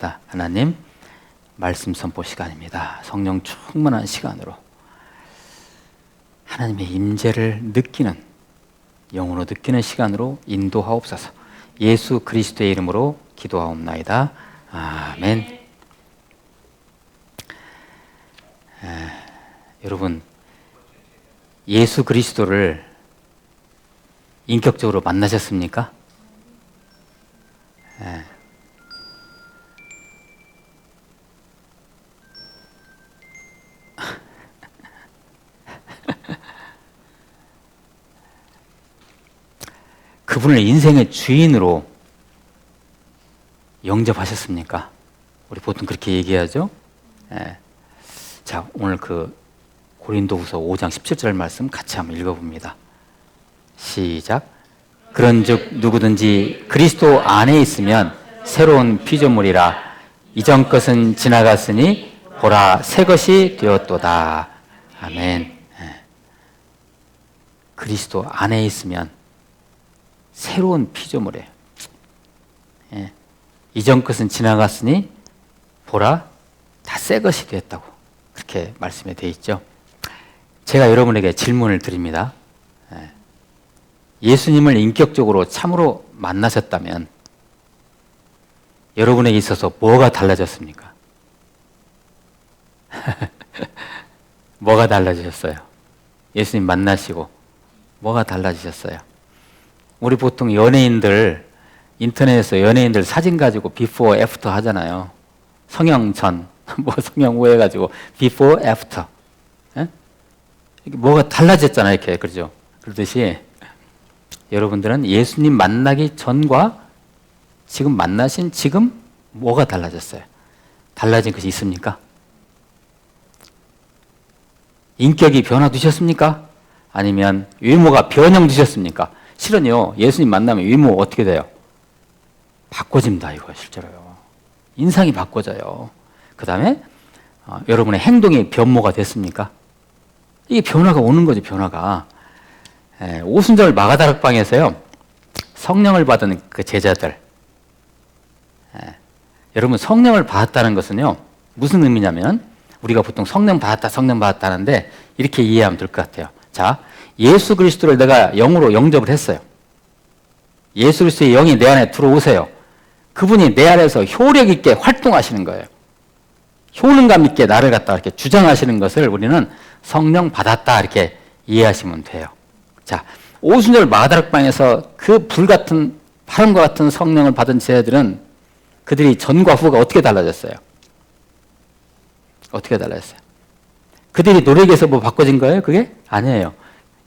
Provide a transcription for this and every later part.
하나님 말씀 선포 시간입니다. 성령 충만한 시간으로 하나님의 임재를 느끼는, 영으로 느끼는 시간으로 인도하옵소서. 예수 그리스도의 이름으로 기도하옵나이다. 아멘. 여러분, 예수 그리스도를 인격적으로 만나셨습니까? 그분을 인생의 주인으로 영접하셨습니까? 우리 보통 그렇게 얘기하죠. 자, 오늘 그 고린도후서 5장 17절 말씀 같이 한번 읽어봅니다. 시작. 그런즉 누구든지 그리스도 안에 있으면 새로운 피조물이라. 이전 것은 지나갔으니 보라 새 것이 되었도다. 아멘. 그리스도 안에 있으면 새로운 피조물이에요. 이전 것은 지나갔으니 보라 다 새 것이 되었다고 그렇게 말씀이 되어 있죠. 제가 여러분에게 질문을 드립니다. 예수님을 인격적으로 참으로 만나셨다면 여러분에게 있어서 뭐가 달라졌습니까? 뭐가 달라지셨어요? 예수님 만나시고 뭐가 달라지셨어요? 우리 보통 연예인들, 인터넷에서 연예인들 사진 가지고 비포 애프터 하잖아요. 성형 전, 뭐 성형 후 해가지고 비포 애프터. 뭐가 달라졌잖아요, 이렇게. 그렇죠? 그러듯이 여러분들은 예수님 만나기 전과 지금 만나신 지금 뭐가 달라졌어요? 달라진 것이 있습니까? 인격이 변화되셨습니까? 아니면 외모가 변형되셨습니까? 실은요, 예수님 만나면 외모 어떻게 돼요? 바꿔집니다, 이거 실제로요. 인상이 바꿔져요. 그 다음에 여러분의 행동이 변모가 됐습니까? 이게 변화가 오는 거죠, 변화가. 오순절 마가다락방에서요, 성령을 받은 그 제자들. 여러분, 성령을 받았다는 것은요, 무슨 의미냐면, 우리가 보통 성령 받았다 하는데, 이렇게 이해하면 될 것 같아요. 자, 예수 그리스도를 내가 영으로 영접을 했어요. 예수 그리스도의 영이 내 안에 들어오세요. 그분이 내 안에서 효력 있게 활동하시는 거예요. 효능감 있게 나를 갖다 이렇게 주장하시는 것을 우리는 성령 받았다 이렇게 이해하시면 돼요. 자, 오순절 마가다락방에서 그 불같은 바람과 같은 성령을 받은 제자들은 그들이 전과 후가 어떻게 달라졌어요? 어떻게 달라졌어요? 그들이 노력해서 뭐 바꿔진 거예요? 그게? 아니에요.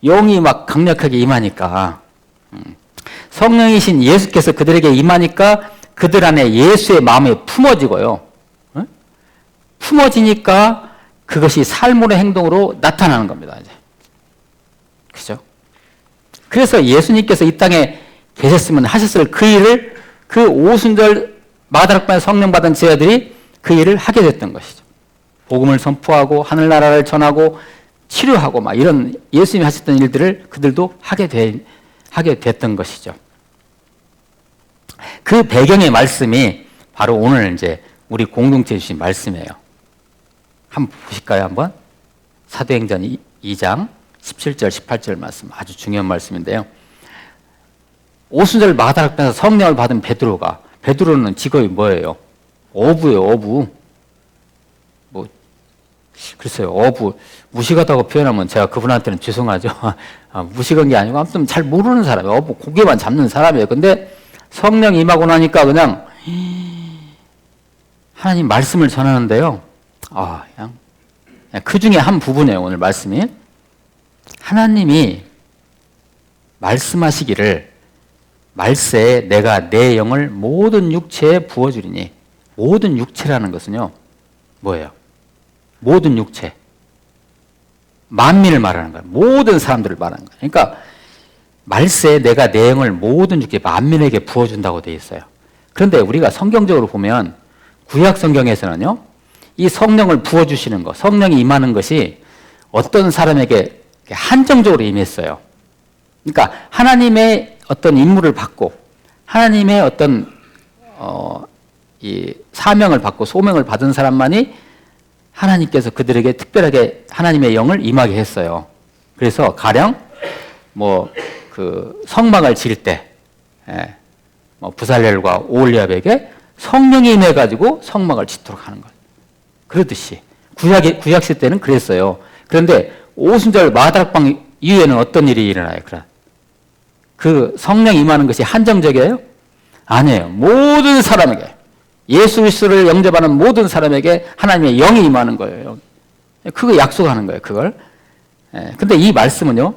영이 막 강력하게 임하니까, 성령이신 예수께서 그들에게 임하니까 그들 안에 예수의 마음이 품어지고요. 품어지니까 그것이 삶으로 행동으로 나타나는 겁니다. 이제. 그죠? 그래서 예수님께서 이 땅에 계셨으면 하셨을 그 일을 그 오순절 마가다락방에 성령 받은 제자들이 그 일을 하게 됐던 것이죠. 복음을 선포하고 하늘나라를 전하고 치료하고 막 이런 예수님이 하셨던 일들을 그들도 하게 됐던 것이죠. 그 배경의 말씀이 바로 오늘 이제 우리 공동체에 주신 말씀이에요. 한번 보실까요, 한번? 사도행전 2장 17절, 18절 말씀, 아주 중요한 말씀인데요. 오순절 마가다락방에서 성령을 받은 베드로는 직업이 뭐예요? 어부예요, 어부. 뭐, 글쎄요, 어부. 무식하다고 표현하면 제가 그분한테는 죄송하죠. 무식한 게 아니고, 아무튼 잘 모르는 사람이에요. 어부, 고개만 잡는 사람이에요. 근데 성령 임하고 나니까 그냥 하나님 말씀을 전하는데요. 그냥 그 중에 한 부분이에요, 오늘 말씀이. 하나님이 말씀하시기를 말세에 내가 내 영을 모든 육체에 부어주리니. 모든 육체라는 것은요, 뭐예요? 모든 육체. 만민을 말하는 거예요. 모든 사람들을 말하는 거예요. 그러니까 말세에 내가 내 영을 모든 육체 만민에게 부어준다고 되어 있어요. 그런데 우리가 성경적으로 보면 구약 성경에서는요, 이 성령을 부어주시는 것, 성령이 임하는 것이 어떤 사람에게 한정적으로 임했어요. 그러니까 하나님의 어떤 임무를 받고 하나님의 어떤 이 사명을 받고 소명을 받은 사람만이 하나님께서 그들에게 특별하게 하나님의 영을 임하게 했어요. 그래서 가령 뭐 그 성막을 지을 때 뭐 부살렐과 오홀리압에게 성령이 임해가지고 성막을 짓도록 하는 거예요. 그러듯이 구약 시대 때는 그랬어요. 그런데 오순절 마다락방 이후에는 어떤 일이 일어나요? 그 성령 임하는 것이 한정적이에요? 아니에요. 모든 사람에게, 예수 그리스도를 영접하는 모든 사람에게 하나님의 영이 임하는 거예요. 그거 약속하는 거예요. 그걸. 근데 이 말씀은요,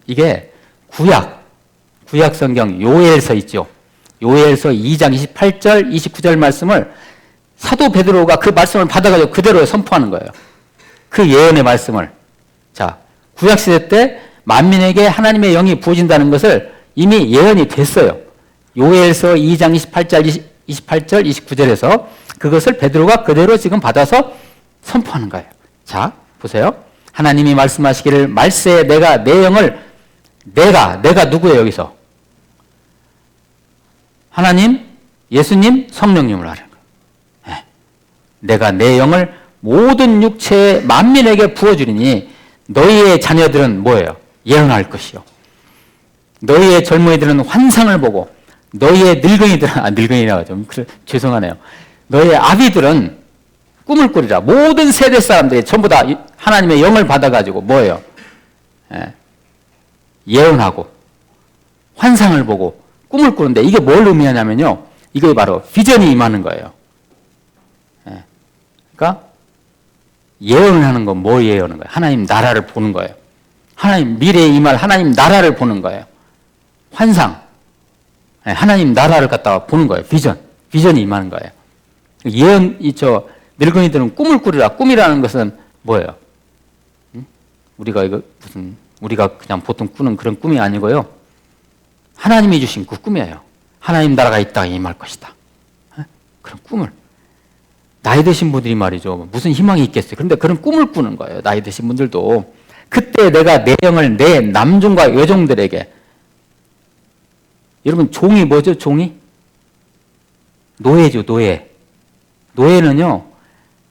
이게 구약 성경 요엘서 있죠. 요엘서 2장 28절, 29절 말씀을 사도 베드로가 그 말씀을 받아가지고 그대로 선포하는 거예요. 그 예언의 말씀을. 자, 구약 시대 때 만민에게 하나님의 영이 부어진다는 것을 이미 예언이 됐어요. 요엘서 2장 28절, 29절에서 그것을 베드로가 그대로 지금 받아서 선포하는 거예요. 자, 보세요. 하나님이 말씀하시기를 말세에 내가 내 영을 내가 누구예요 여기서? 하나님, 예수님, 성령님을 하는 거예요. 내가 내 영을 모든 육체의 만민에게 부어주리니 너희의 자녀들은 뭐예요? 예언할 것이요. 너희의 젊은이들은 환상을 보고 너희의 늙은이들은 늙은이라고 하죠. 죄송하네요. 너희의 아비들은 꿈을 꾸리라. 모든 세대 사람들이 전부 다 하나님의 영을 받아가지고 뭐예요? 예언하고 환상을 보고 꿈을 꾸는데 이게 뭘 의미하냐면요. 이게 바로 비전이 임하는 거예요. 그러니까 예언을 하는 건 뭐 예언하는 거예요? 하나님 나라를 보는 거예요. 하나님 미래에 임할 하나님 나라를 보는 거예요. 환상. 하나님 나라를 갖다가 보는 거예요. 비전이 임하는 거예요. 늙은이들은 꿈을 꾸리라. 꿈이라는 것은 뭐예요? 우리가 그냥 보통 꾸는 그런 꿈이 아니고요. 하나님이 주신 그 꿈이에요. 하나님 나라가 이 땅에 임할 것이다. 그런 꿈을. 나이 드신 분들이 말이죠. 무슨 희망이 있겠어요. 그런데 그런 꿈을 꾸는 거예요. 나이 드신 분들도. 그때 내가 내 영을 내 남종과 여종들에게. 여러분 종이 뭐죠? 종이? 노예죠. 노예. 노예는요.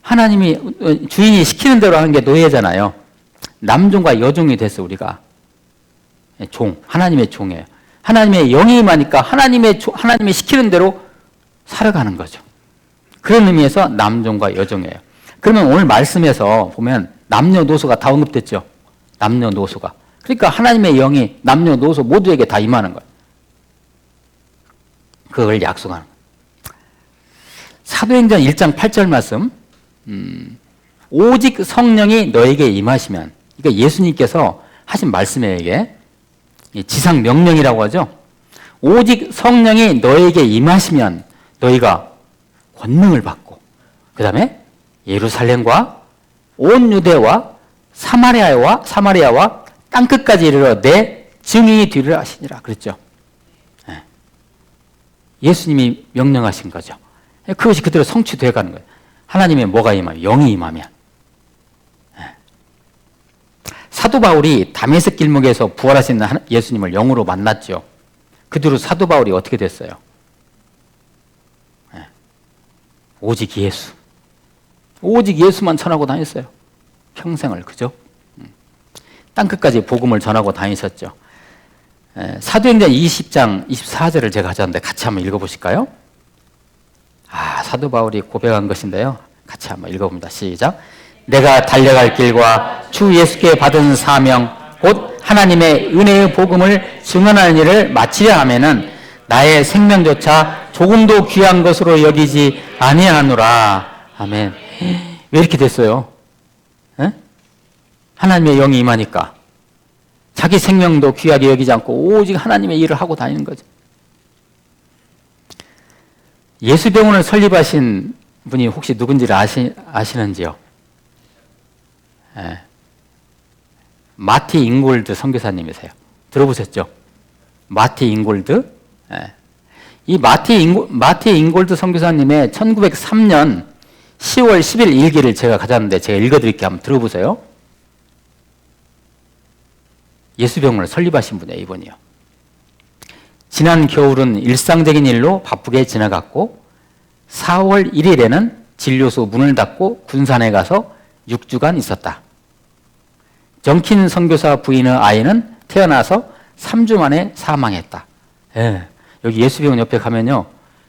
하나님이 주인이 시키는 대로 하는 게 노예잖아요. 남종과 여종이 됐어 우리가. 하나님의 종이에요. 하나님의 영이 임하니까 하나님이 시키는 대로 살아가는 거죠. 그런 의미에서 남종과 여종이에요. 그러면 오늘 말씀에서 보면 남녀노소가 다 언급됐죠. 남녀노소가. 그러니까 하나님의 영이 남녀노소 모두에게 다 임하는 거예요. 그걸 약속하는 거예요. 사도행전 1장 8절 말씀. 오직 성령이 너에게 임하시면, 그러니까 예수님께서 하신 말씀이에요. 이게 지상 명령이라고 하죠. 오직 성령이 너에게 임하시면 너희가 권능을 받고 그 다음에 예루살렘과 온 유대와 사마리아와 땅끝까지 이르러 내 증인이 되리라 하시니라 그랬죠. 예수님이 명령하신 거죠. 그것이 그대로 성취되어 가는 거예요. 하나님의 뭐가 임하면? 영이 임하면. 사도 바울이 다메섹 길목에서 부활하신 예수님을 영으로 만났죠. 그 뒤로 사도 바울이 어떻게 됐어요? 오직 예수. 오직 예수만 전하고 다녔어요. 평생을. 그죠? 땅끝까지 복음을 전하고 다니셨죠. 사도행전 20장 24절을 제가 가져왔는데 같이 한번 읽어보실까요? 사도 바울이 고백한 것인데요. 같이 한번 읽어봅니다. 시작. 내가 달려갈 길과 주 예수께 받은 사명 곧 하나님의 은혜의 복음을 증언하는 일을 마치려 하면은 나의 생명조차 조금도 귀한 것으로 여기지 아니하노라. 아멘. 왜 이렇게 됐어요? 하나님의 영이 임하니까 자기 생명도 귀하게 여기지 않고 오직 하나님의 일을 하고 다니는 거죠. 예수병원을 설립하신 분이 혹시 누군지를 아시는지요? 마티 잉골드 선교사님이세요. 들어보셨죠? 마티 잉골드? 이 마티 잉골드 선교사님의 1903년 10월 10일 일기를 제가 가져왔는데 제가 읽어드릴게요. 한번 들어보세요. 예수병원을 설립하신 분이에요. 이분이요. 지난 겨울은 일상적인 일로 바쁘게 지나갔고 4월 1일에는 진료소 문을 닫고 군산에 가서 6주간 있었다. 정킨 선교사 부인의 아이는 태어나서 3주 만에 사망했다. 예, 여기 예수병원 옆에 가면요,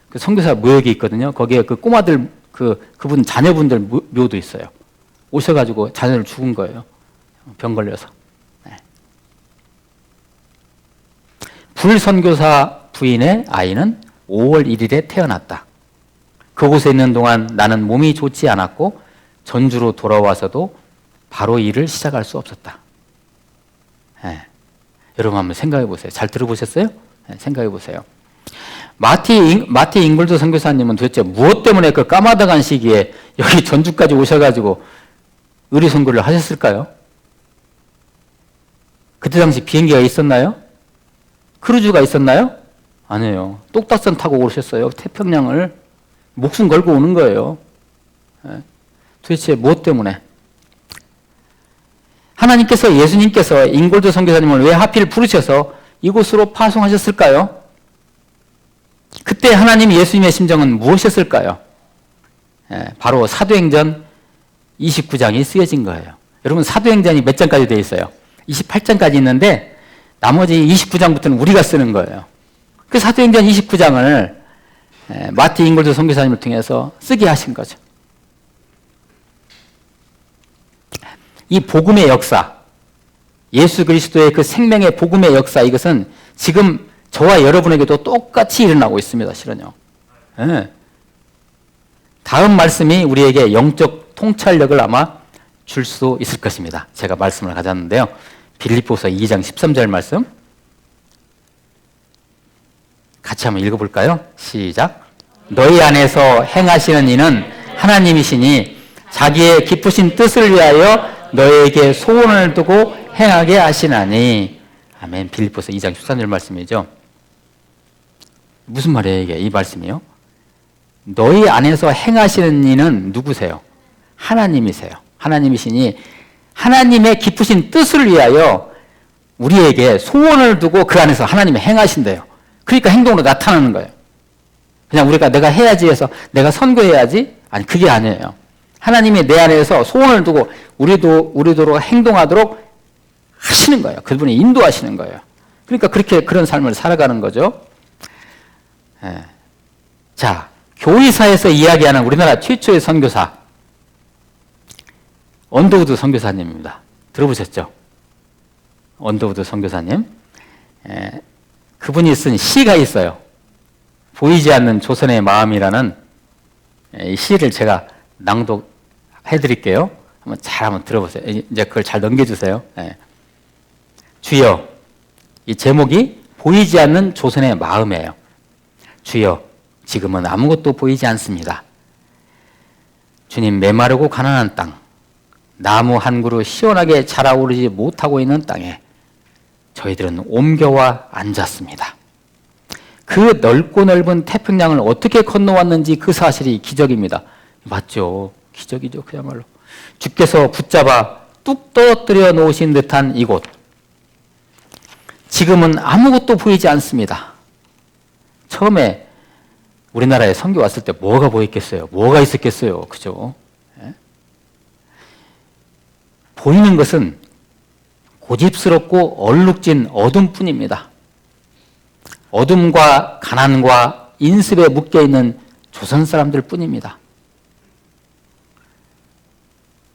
그 선교사 묘역이 있거든요. 거기에 그 꼬마들, 그분 자녀분들 묘도 있어요. 오셔가지고 자녀를 죽은 거예요. 병 걸려서. 네. 불선교사 부인의 아이는 5월 1일에 태어났다. 그곳에 있는 동안 나는 몸이 좋지 않았고 전주로 돌아와서도 바로 일을 시작할 수 없었다. 네. 여러분 한번 생각해 보세요. 잘 들어보셨어요? 네, 생각해 보세요. 마티 잉글드 선교사님은 도대체 무엇 때문에 그 까마득한 시기에 여기 전주까지 오셔가지고 의리 선교를 하셨을까요? 그때 당시 비행기가 있었나요? 크루즈가 있었나요? 아니에요. 똑딱선 타고 오셨어요. 태평양을 목숨 걸고 오는 거예요. 네. 도대체 무엇 때문에? 하나님께서, 예수님께서 잉골드 선교사님을 왜 하필 부르셔서 이곳으로 파송하셨을까요? 그때 하나님 예수님의 심정은 무엇이었을까요? 바로 사도행전 29장이 쓰여진 거예요. 여러분 사도행전이 몇 장까지 되어 있어요? 28장까지 있는데 나머지 29장부터는 우리가 쓰는 거예요. 그 사도행전 29장을 마티 잉골드 선교사님을 통해서 쓰게 하신 거죠. 이 복음의 역사, 예수 그리스도의 그 생명의 복음의 역사, 이것은 지금 저와 여러분에게도 똑같이 일어나고 있습니다. 실은요. 네. 다음 말씀이 우리에게 영적 통찰력을 아마 줄 수 있을 것입니다. 제가 말씀을 가졌는데요. 빌립보서 2장 13절 말씀 같이 한번 읽어볼까요? 시작. 너희 안에서 행하시는 이는 하나님이시니 자기의 기쁘신 뜻을 위하여 너희에게 소원을 두고 행하게 하시나니. 아멘. 빌립보서 2장 13절 말씀이죠. 무슨 말이에요 이게? 이 말씀이요? 너희 안에서 행하시는 이는 누구세요? 하나님이세요. 하나님이시니 하나님의 기쁘신 뜻을 위하여 우리에게 소원을 두고 그 안에서 하나님이 행하신대요. 그러니까 행동으로 나타나는 거예요. 그냥 우리가 내가 해야지 해서 내가 선교해야지? 아니, 그게 아니에요. 하나님이 내 안에서 소원을 두고 우리도 행동하도록 하시는 거예요. 그분이 인도하시는 거예요. 그러니까 그런 삶을 살아가는 거죠. 예. 자, 교회사에서 이야기하는 우리나라 최초의 선교사 언더우드 선교사님입니다. 들어보셨죠? 언더우드 선교사님. 그분이 쓴 시가 있어요. 보이지 않는 조선의 마음이라는 이 시를 제가 낭독해 드릴게요. 한번 들어보세요. 이제 그걸 잘 넘겨주세요. 주여, 이 제목이 보이지 않는 조선의 마음이에요. 주여, 지금은 아무것도 보이지 않습니다. 주님, 메마르고 가난한 땅, 나무 한 그루 시원하게 자라오르지 못하고 있는 땅에 저희들은 옮겨와 앉았습니다. 그 넓고 넓은 태평양을 어떻게 건너왔는지 그 사실이 기적입니다. 맞죠? 기적이죠, 그야말로. 주께서 붙잡아 뚝 떨어뜨려 놓으신 듯한 이곳. 지금은 아무것도 보이지 않습니다. 처음에 우리나라에 선교 왔을 때 뭐가 보였겠어요? 뭐가 있었겠어요? 그죠? 예? 보이는 것은 고집스럽고 얼룩진 어둠뿐입니다. 어둠과 가난과 인습에 묶여있는 조선 사람들 뿐입니다.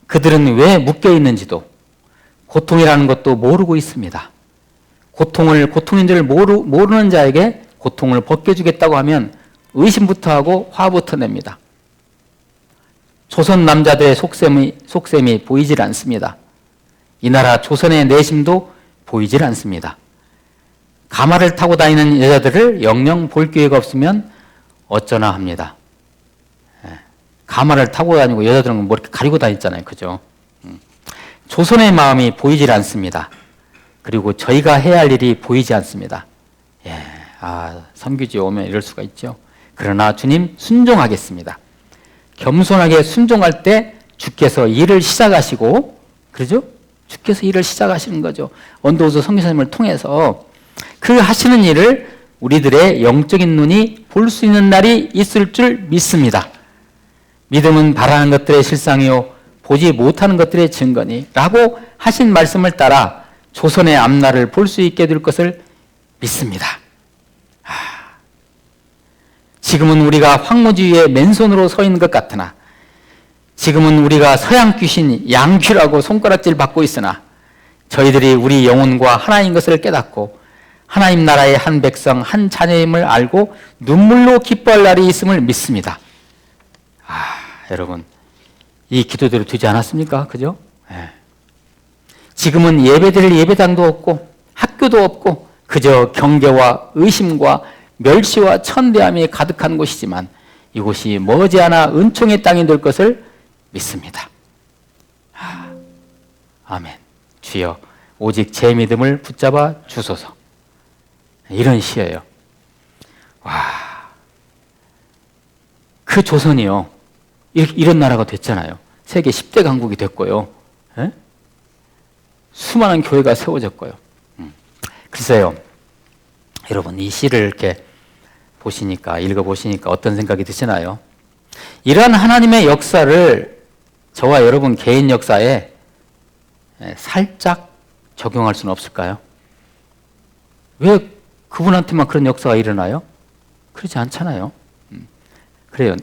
그들은 왜 묶여있는지도 고통이라는 것도 모르고 있습니다. 고통인 줄 모르는 자에게 고통을 벗겨주겠다고 하면 의심부터 하고 화부터 냅니다. 조선 남자들의 속셈이 보이질 않습니다. 이 나라 조선의 내심도 보이질 않습니다. 가마를 타고 다니는 여자들을 영영 볼 기회가 없으면 어쩌나 합니다. 가마를 타고 다니고 여자들은 뭐 이렇게 가리고 다녔잖아요. 그죠? 조선의 마음이 보이질 않습니다. 그리고 저희가 해야 할 일이 보이지 않습니다. 선교지에 오면 이럴 수가 있죠. 그러나 주님 순종하겠습니다. 겸손하게 순종할 때 주께서 일을 시작하시고, 그러죠? 주께서 일을 시작하시는 거죠. 언더우드 선교사님을 통해서 그 하시는 일을 우리들의 영적인 눈이 볼 수 있는 날이 있을 줄 믿습니다. 믿음은 바라는 것들의 실상이요 보지 못하는 것들의 증거니 라고 하신 말씀을 따라 조선의 앞날을 볼 수 있게 될 것을 믿습니다. 지금은 우리가 황무지 위에 맨손으로 서 있는 것 같으나 지금은 우리가 서양 귀신 양귀라고 손가락질 받고 있으나 저희들이 우리 영혼과 하나인 것을 깨닫고 하나님 나라의 한 백성 한 자녀임을 알고 눈물로 기뻐할 날이 있음을 믿습니다. 여러분 이 기도대로 되지 않았습니까? 그죠? 네. 지금은 예배드릴 예배당도 없고 학교도 없고 그저 경계와 의심과 멸시와 천대함이 가득한 곳이지만 이곳이 머지않아 은총의 땅이 될 것을 믿습니다. 아멘. 주여 오직 제 믿음을 붙잡아 주소서. 이런 시예요. 와, 그 조선이요 이런 나라가 됐잖아요. 세계 10대 강국이 됐고요. 에? 수많은 교회가 세워졌고요. 글쎄요, 여러분 이 시를 이렇게 보시니까 읽어보시니까 어떤 생각이 드시나요? 이러한 하나님의 역사를 저와 여러분 개인 역사에 살짝 적용할 수는 없을까요? 왜 그분한테만 그런 역사가 일어나요? 그렇지 않잖아요. 그래요.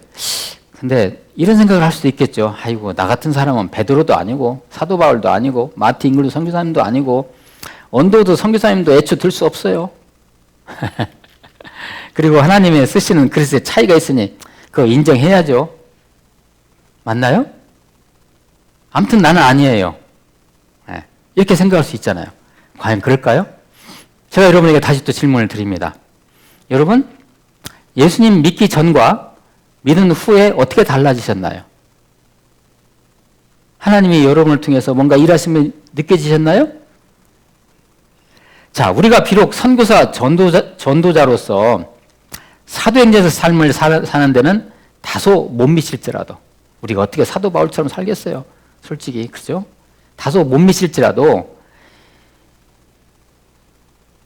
근데 이런 생각을 할 수도 있겠죠. 아이고 나 같은 사람은 베드로도 아니고 사도 바울도 아니고 마티 잉글도 선교사님도 아니고 언더우드 선교사님도 애초 들 수 없어요. 그리고 하나님의 쓰시는 그리스의 차이가 있으니 그거 인정해야죠. 맞나요? 아무튼 나는 아니에요. 이렇게 생각할 수 있잖아요. 과연 그럴까요? 제가 여러분에게 다시 또 질문을 드립니다. 여러분, 예수님 믿기 전과 믿은 후에 어떻게 달라지셨나요? 하나님이 여러분을 통해서 뭔가 일하심이 느껴지셨나요? 자, 우리가 비록 선교사, 전도자로서 사도행전에서 삶을 사는 데는 다소 못 미칠지라도 우리가 어떻게 사도 바울처럼 살겠어요? 솔직히, 그죠? 다소 못 미칠지라도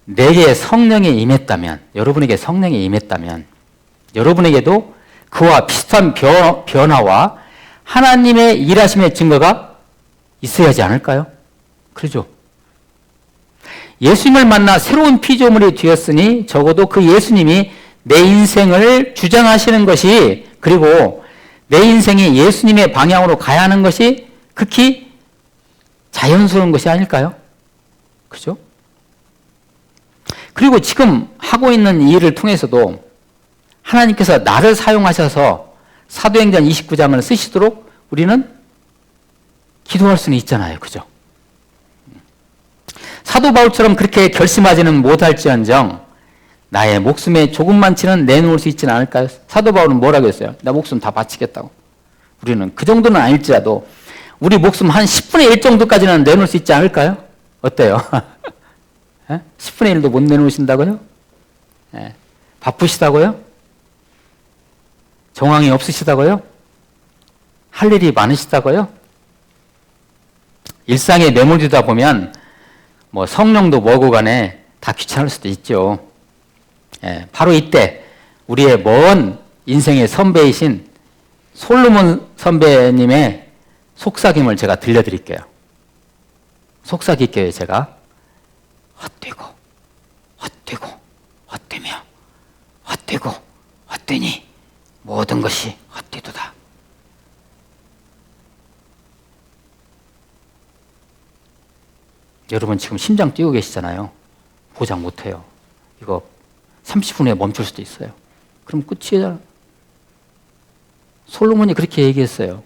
내게 성령이 임했다면, 여러분에게 성령이 임했다면 여러분에게도 그와 비슷한 변화와 하나님의 일하심의 증거가 있어야 하지 않을까요? 그러죠? 예수님을 만나 새로운 피조물이 되었으니 적어도 그 예수님이 내 인생을 주장하시는 것이, 그리고 내 인생이 예수님의 방향으로 가야 하는 것이 극히 자연스러운 것이 아닐까요? 그죠? 그리고 지금 하고 있는 이 일을 통해서도 하나님께서 나를 사용하셔서 사도행전 29장을 쓰시도록 우리는 기도할 수는 있잖아요. 그죠? 사도 바울처럼 그렇게 결심하지는 못할지언정 나의 목숨에 조금만치는 내놓을 수 있지는 않을까요? 사도 바울은 뭐라고 했어요? 나 목숨 다 바치겠다고. 우리는 그 정도는 아닐지라도 우리 목숨 한 10분의 1 정도까지는 내놓을 수 있지 않을까요? 어때요? 10분의 1도 못 내놓으신다고요? 바쁘시다고요? 정황이 없으시다고요? 할 일이 많으시다고요? 일상에 매몰되다 보면 뭐 성령도 뭐고 간에 다 귀찮을 수도 있죠. 바로 이때 우리의 먼 인생의 선배이신 솔로몬 선배님의 속삭임을 제가 들려드릴게요. 속삭일게요. 제가 헛되고 헛되고 헛되며 헛되고 헛되니 모든 것이 헛되도다. 여러분 지금 심장 뛰고 계시잖아요. 보장 못해요. 이거 30분에 멈출 수도 있어요. 그럼 끝이에요. 솔로몬이 그렇게 얘기했어요.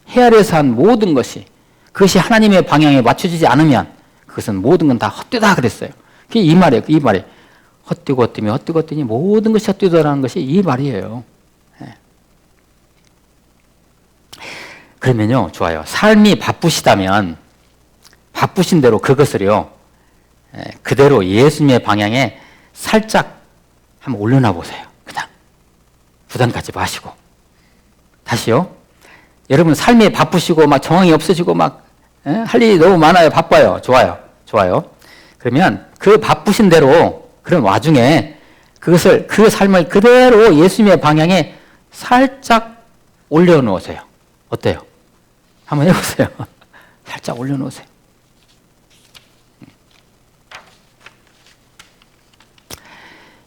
해 아래에서 한 모든 것이, 그것이 하나님의 방향에 맞춰지지 않으면 그것은 모든 건 다 헛되다 그랬어요. 그게 이 말이에요. 이 말이 헛되고 헛되며 헛되고 헛되니 모든 것이 헛되다라는 것이 이 말이에요. 그러면요, 좋아요. 삶이 바쁘시다면 바쁘신 대로 그것을요, 그대로 예수님의 방향에 살짝 한번 올려놔 보세요. 그냥 부담 갖지 마시고. 다시요. 여러분 삶이 바쁘시고 막 정황이 없으시고 막 할 일이 너무 많아요. 바빠요. 좋아요. 좋아요. 그러면 그 바쁘신 대로 그런 와중에 그 삶을 그대로 예수님의 방향에 살짝 올려놓으세요. 어때요? 한번 해보세요. 살짝 올려놓으세요.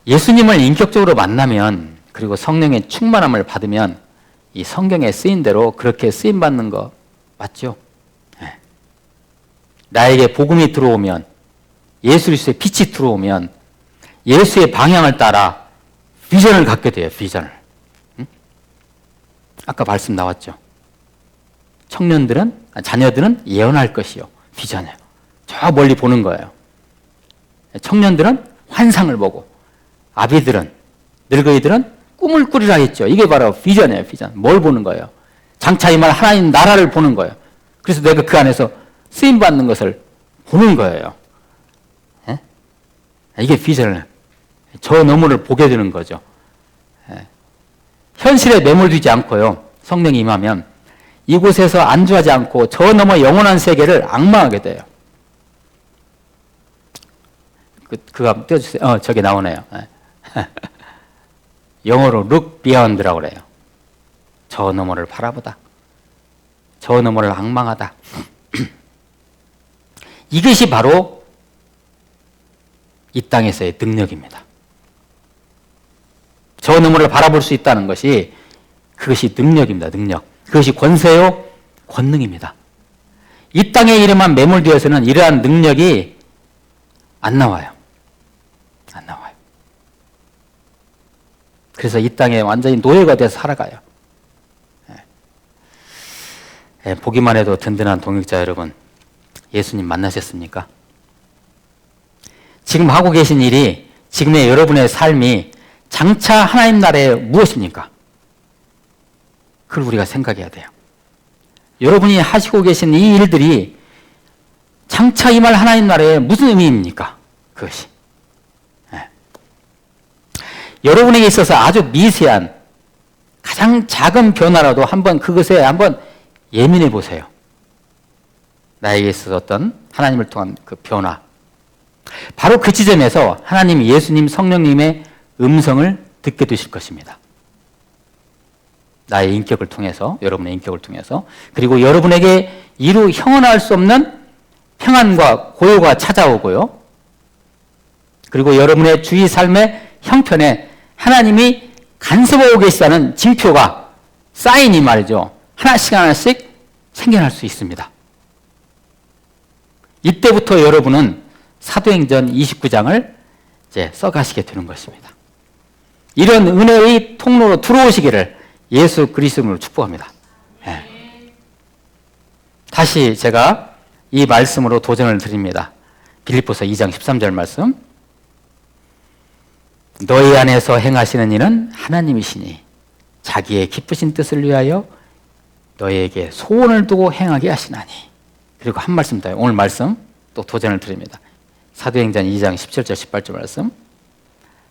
예수님을 인격적으로 만나면, 그리고 성령의 충만함을 받으면 이 성경에 쓰인 대로 그렇게 쓰임받는 거 맞죠? 네. 나에게 복음이 들어오면, 예수 그리스도의 빛이 들어오면 예수의 방향을 따라 비전을 갖게 돼요. 비전을. 응? 아까 말씀 나왔죠. 자녀들은 예언할 것이요. 비전이에요. 저 멀리 보는 거예요. 청년들은 환상을 보고, 아비들은, 늙은이들은 꿈을 꾸리라 했죠. 이게 바로 비전이에요. 비전. 뭘 보는 거예요? 장차 임할 하나님 나라를 보는 거예요. 그래서 내가 그 안에서 쓰임받는 것을 보는 거예요. 예? 이게 비전을, 저 너머를 보게 되는 거죠. 예. 현실에 매몰되지 않고요. 성령이 임하면 이곳에서 안주하지 않고 저 너머 영원한 세계를 앙망하게 돼요. 그거 한번 띄워주세요. 저기 나오네요. 예. 영어로 look beyond라고 그래요. 저 너머를 바라보다. 저 너머를 앙망하다. 이것이 바로 이 땅에서의 능력입니다. 저 너머를 바라볼 수 있다는 것이, 그것이 능력입니다. 능력. 그것이 권세요, 권능입니다. 이 땅의 일에만 매몰되어서는 이러한 능력이 안 나와요. 안 나와요. 그래서 이 땅에 완전히 노예가 돼서 살아가요. 보기만 해도 든든한 동역자 여러분, 예수님 만나셨습니까? 지금 하고 계신 일이, 지금의 여러분의 삶이 장차 하나님 나라에 무엇입니까? 그걸 우리가 생각해야 돼요. 여러분이 하시고 계신 이 일들이 장차 임할 하나님 나라에 무슨 의미입니까? 그것이. 여러분에게 있어서 아주 미세한, 가장 작은 변화라도 그것에 한번 예민해 보세요. 나에게 있어서 어떤 하나님을 통한 그 변화. 바로 그 지점에서 하나님, 예수님, 성령님의 음성을 듣게 되실 것입니다. 나의 인격을 통해서, 여러분의 인격을 통해서, 그리고 여러분에게 이루 형언할 수 없는 평안과 고요가 찾아오고요. 그리고 여러분의 주위 삶의 형편에 하나님이 간섭하고 계시다는 징표가, 사인이 말이죠. 하나씩 생겨날 수 있습니다. 이때부터 여러분은 사도행전 29장을 이제 써가시게 되는 것입니다. 이런 은혜의 통로로 들어오시기를 예수 그리스도로 축복합니다. 네. 다시 제가 이 말씀으로 도전을 드립니다. 빌립보서 2장 13절 말씀. 너희 안에서 행하시는 일은 하나님이시니 자기의 기쁘신 뜻을 위하여 너희에게 소원을 두고 행하게 하시나니. 그리고 한 말씀 더, 오늘 말씀 또 도전을 드립니다. 사도행전 2장 17절 18절 말씀.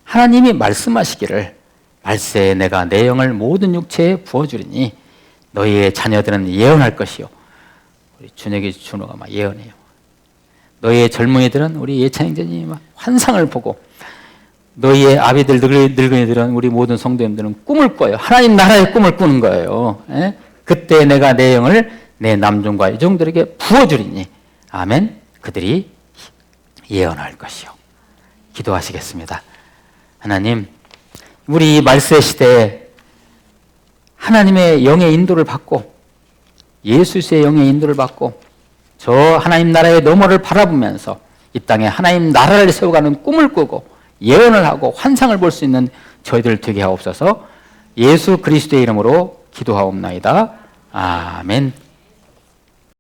하나님이 말씀하시기를 말세에 내가 내 영을 모든 육체에 부어주리니 너희의 자녀들은 예언할 것이요. 우리 준혁이 준호가 막 예언해요. 너희의 젊은이들은, 우리 예찬행전이 막 환상을 보고, 너희의 아비들, 늙은이들은, 우리 모든 성도님들은 꿈을 꿔요. 하나님 나라의 꿈을 꾸는 거예요. 예? 그때 내가 내 영을 내 남종과 여종들에게 부어주리니 아멘. 그들이 예언할 것이요. 기도하시겠습니다. 하나님, 우리 이 말세 시대에 하나님의 영의 인도를 받고, 예수의 영의 인도를 받고, 저 하나님 나라의 너머를 바라보면서 이 땅에 하나님 나라를 세워가는 꿈을 꾸고 예언을 하고 환상을 볼 수 있는 저희들 되게 하옵소서. 예수 그리스도의 이름으로 기도하옵나이다. 아멘.